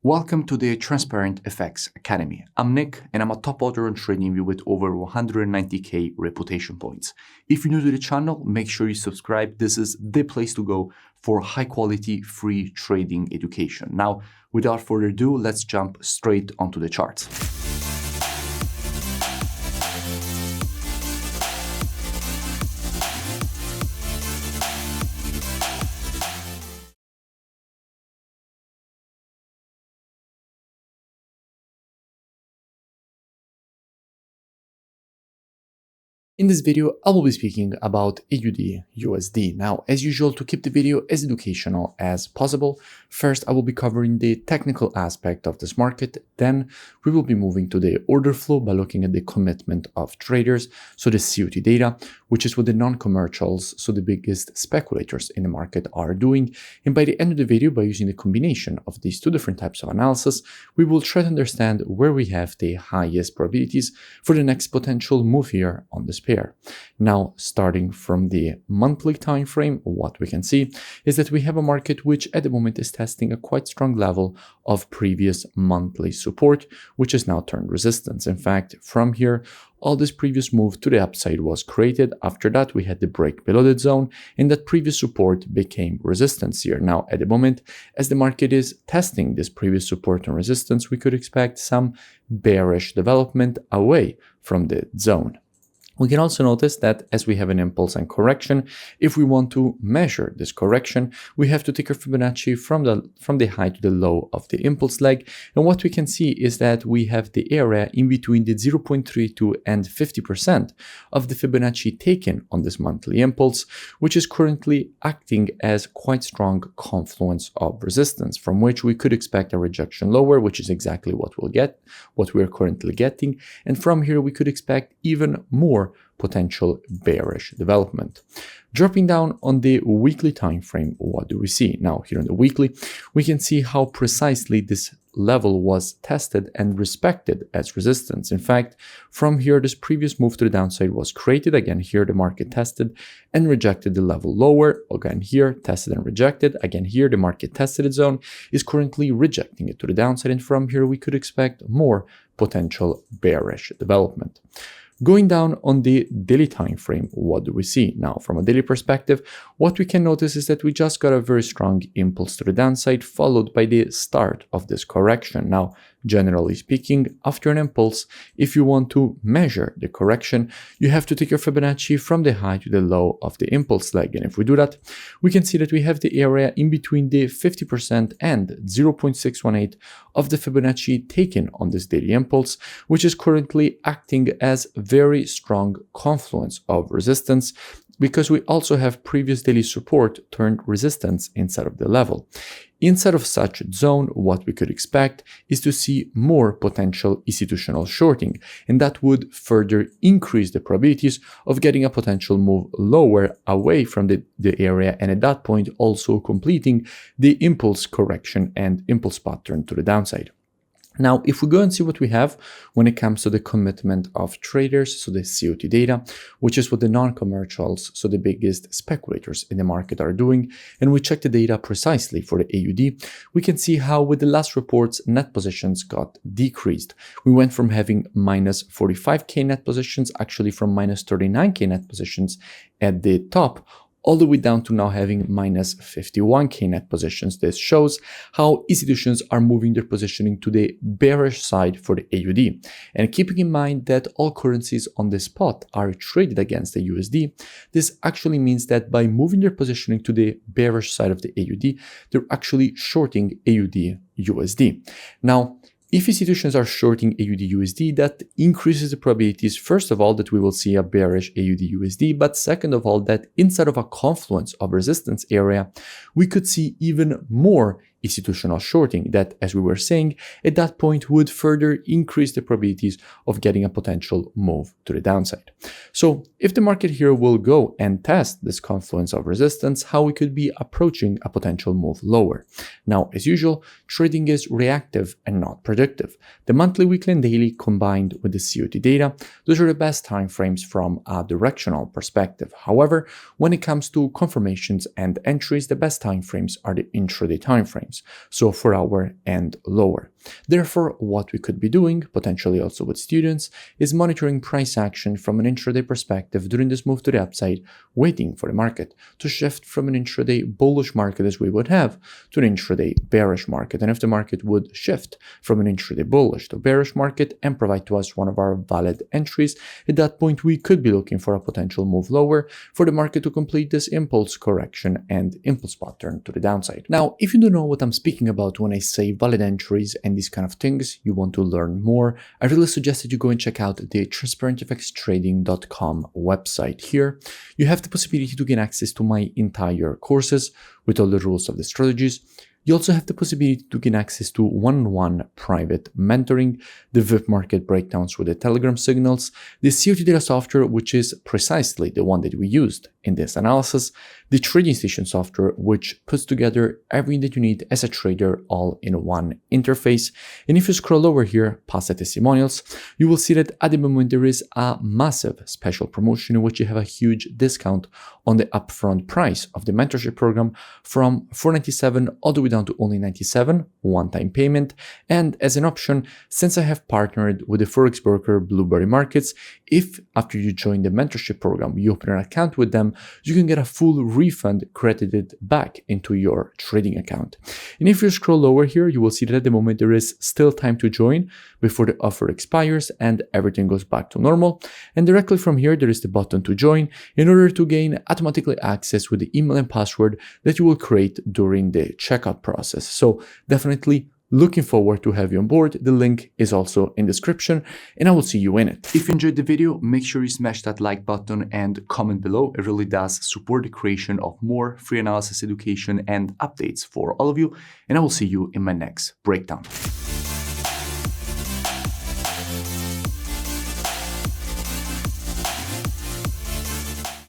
Welcome to the Transparent FX Academy. I'm Nick and I'm a top author on TradingView with over 190k reputation points. If you're new to the channel, make sure you subscribe. This is the place to go for high quality free trading education. Now, without further ado, let's jump straight onto the charts. In this video, I will be speaking about AUDUSD. Now, as usual, to keep the video as educational as possible, first I will be covering the technical aspect of this market. Then we will be moving to the order flow by looking at the commitment of traders, so the COT data, which is what the non-commercials, so the biggest speculators in the market are doing. And by the end of the video, by using the combination of these two different types of analysis, we will try to understand where we have the highest probabilities for the next potential move here on this pair. Now, starting from the monthly time frame, what we can see is that we have a market which at the moment is testing a quite strong level of previous monthly support, which has now turned resistance. In fact, from here, all this previous move to the upside was created. After that, we had the break below that zone, and that previous support became resistance here. Now, at the moment, as the market is testing this previous support and resistance, we could expect some bearish development away from the zone. We can also notice that as we have an impulse and correction, if we want to measure this correction, we have to take our Fibonacci from the high to the low of the impulse leg. And what we can see is that we have the area in between the 0.32 and 50% of the Fibonacci taken on this monthly impulse, which is currently acting as quite strong confluence of resistance, from which we could expect a rejection lower, which is exactly what we'll get, what we are currently getting. And from here, we could expect even more potential bearish development. Dropping down on the weekly time frame, what do we see? Now, here on the weekly, we can see how precisely this level was tested and respected as resistance. In fact, from here, this previous move to the downside was created. Again, here the market tested and rejected the level lower. Again, here tested and rejected. Again, here the market tested its zone, is currently rejecting it to the downside. And from here, we could expect more potential bearish development. Going down on the daily time frame, what do we see? Now, from a daily perspective, what we can notice is that we just got a very strong impulse to the downside, followed by the start of this correction. Now, generally speaking, after an impulse, if you want to measure the correction, you have to take your Fibonacci from the high to the low of the impulse leg. And if we do that, we can see that we have the area in between the 50% and 0.618 of the Fibonacci taken on this daily impulse, which is currently acting as very strong confluence of resistance, because we also have previous daily support turned resistance inside of the level. Inside of such zone, what we could expect is to see more potential institutional shorting, and that would further increase the probabilities of getting a potential move lower away from the area, and at that point also completing the impulse correction and impulse pattern to the downside. Now, if we go and see what we have when it comes to the commitment of traders, so the COT data, which is what the non-commercials, so the biggest speculators in the market are doing, and we check the data precisely for the AUD, we can see how with the last reports, net positions got decreased. We went from having minus 45k net positions, actually from minus 39k net positions at the top, all the way down to now having minus 51k net positions. This shows how institutions are moving their positioning to the bearish side for the AUD. And keeping in mind that all currencies on the spot are traded against the USD, this actually means that by moving their positioning to the bearish side of the AUD, they're actually shorting AUD USD. Now, if institutions are shorting AUD/USD, that increases the probabilities, first of all, that we will see a bearish AUD/USD, but second of all, that inside of a confluence of resistance area, we could see even more institutional shorting that, as we were saying, at that point would further increase the probabilities of getting a potential move to the downside. So if the market here will go and test this confluence of resistance, how we could be approaching a potential move lower. Now, as usual, trading is reactive and not predictive. The monthly, weekly, and daily combined with the COT data, those are the best time frames from a directional perspective. However, when it comes to confirmations and entries, the best time frames are the intraday time frames. times, so 4 hour and lower. Therefore, what we could be doing, potentially also with students, is monitoring price action from an intraday perspective during this move to the upside, waiting for the market to shift from an intraday bullish market as we would have to an intraday bearish market. And if the market would shift from an intraday bullish to bearish market and provide to us one of our valid entries, at that point we could be looking for a potential move lower for the market to complete this impulse correction and impulse pattern to the downside. Now, if you don't know what I'm speaking about when I say valid entries and these kind of things, you want to learn more, I really suggest that you go and check out the transparentfxtrading.com website. Here, you have the possibility to gain access to my entire courses with all the rules of the strategies. You also have the possibility to gain access to one-on-one private mentoring, the VIP market breakdowns with the Telegram signals, the COT data software, which is precisely the one that we used in this analysis, the trading station software, which puts together everything that you need as a trader all in one interface. And if you scroll over here past the testimonials, you will see that at the moment there is a massive special promotion in which you have a huge discount on the upfront price of the mentorship program from $497 all the way down to only $97, one-time payment. And as an option, since I have partnered with the forex broker Blueberry Markets, if after you join the mentorship program, you open an account with them, you can get a full refund credited back into your trading account. And if you scroll lower here, you will see that at the moment there is still time to join before the offer expires and everything goes back to normal. And directly from here, there is the button to join in order to gain automatically access with the email and password that you will create during the checkout process. So definitely looking forward to have you on board. The link is also in the description and I will see you in it. If you enjoyed the video, make sure you smash that like button and comment below. It really does support the creation of more free analysis education and updates for all of you. And I will see you in my next breakdown.